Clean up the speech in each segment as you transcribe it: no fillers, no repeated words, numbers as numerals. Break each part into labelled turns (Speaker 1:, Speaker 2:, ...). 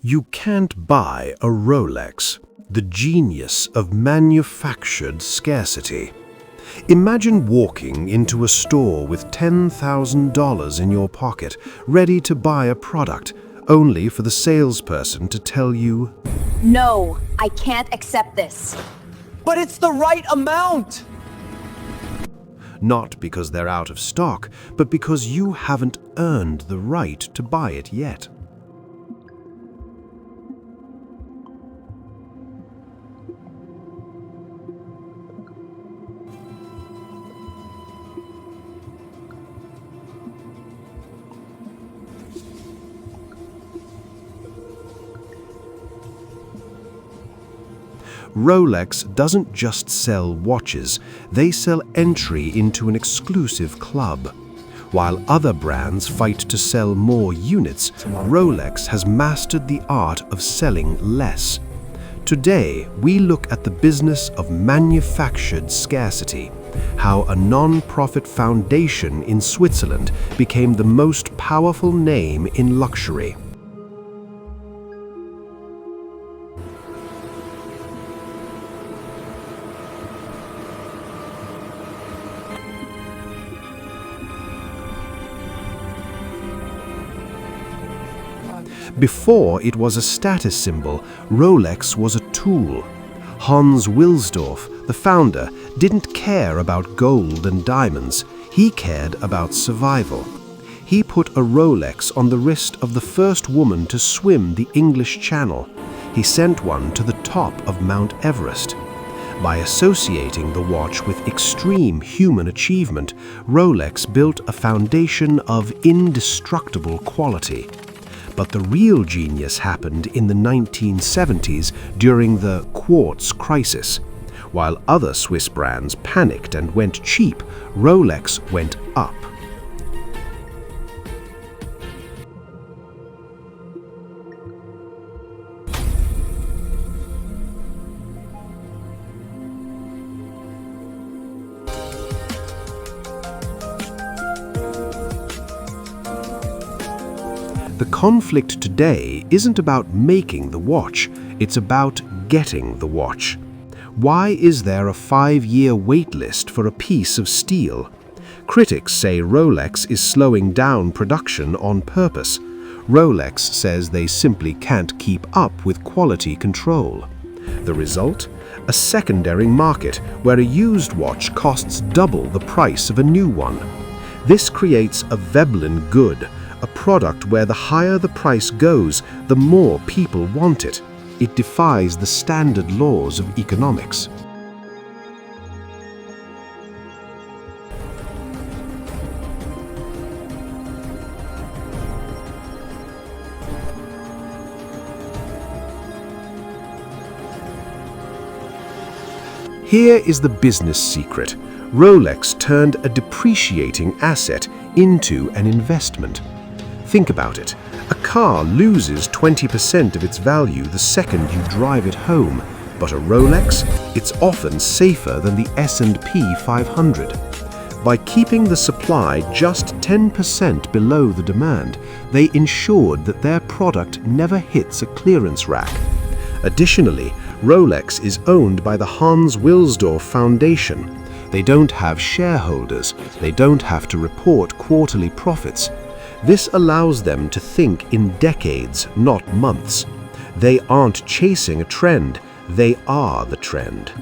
Speaker 1: You can't buy a Rolex, the genius of manufactured scarcity. Imagine walking into a store with $10,000 in your pocket, ready to buy a product, only for the salesperson to tell you,
Speaker 2: No, I can't accept this.
Speaker 3: But it's the right amount!
Speaker 1: not because they're out of stock, but because you haven't earned the right to buy it yet. Rolex doesn't just sell watches, they sell entry into an exclusive club. While other brands fight to sell more units, Rolex has mastered the art of selling less. Today, we look at the business of manufactured scarcity, how a non-profit foundation in Switzerland became the most powerful name in luxury. Before it was a status symbol, Rolex was a tool. Hans Wilsdorf, the founder, didn't care about gold and diamonds. He cared about survival. He put a Rolex on the wrist of the first woman to swim the English Channel. He sent one to the top of Mount Everest. By associating the watch with extreme human achievement, Rolex built a foundation of indestructible quality. But the real genius happened in the 1970s during the quartz crisis. While other Swiss brands panicked and went cheap, Rolex went up. The conflict today isn't about making the watch, it's about getting the watch. Why is there a 5-year waitlist for a piece of steel? Critics say Rolex is slowing down production on purpose. Rolex says they simply can't keep up with quality control. The result? A secondary market where a used watch costs double the price of a new one. This creates a Veblen good, a product where the higher the price goes, the more people want it. It defies the standard laws of economics. Here is the business secret. Rolex turned a depreciating asset into an investment. Think about it. A car loses 20% of its value the second you drive it home, but a Rolex, it's often safer than the S&P 500. By keeping the supply just 10% below the demand, they ensured that their product never hits a clearance rack. Additionally, Rolex is owned by the Hans Wilsdorf Foundation. They don't have shareholders. They don't have to report quarterly profits. This allows them to think in decades, not months. They aren't chasing a trend, they are the trend.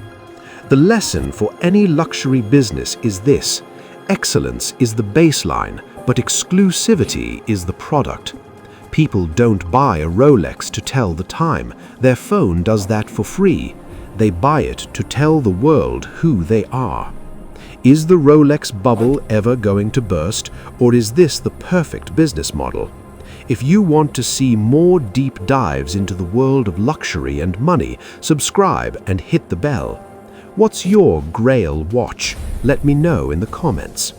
Speaker 1: The lesson for any luxury business is this: excellence is the baseline, but exclusivity is the product. People don't buy a Rolex to tell the time. Their phone does that for free. They buy it to tell the world who they are. Is the Rolex bubble ever going to burst, or is this the perfect business model? If you want to see more deep dives into the world of luxury and money, subscribe and hit the bell. What's your Grail watch? Let me know in the comments.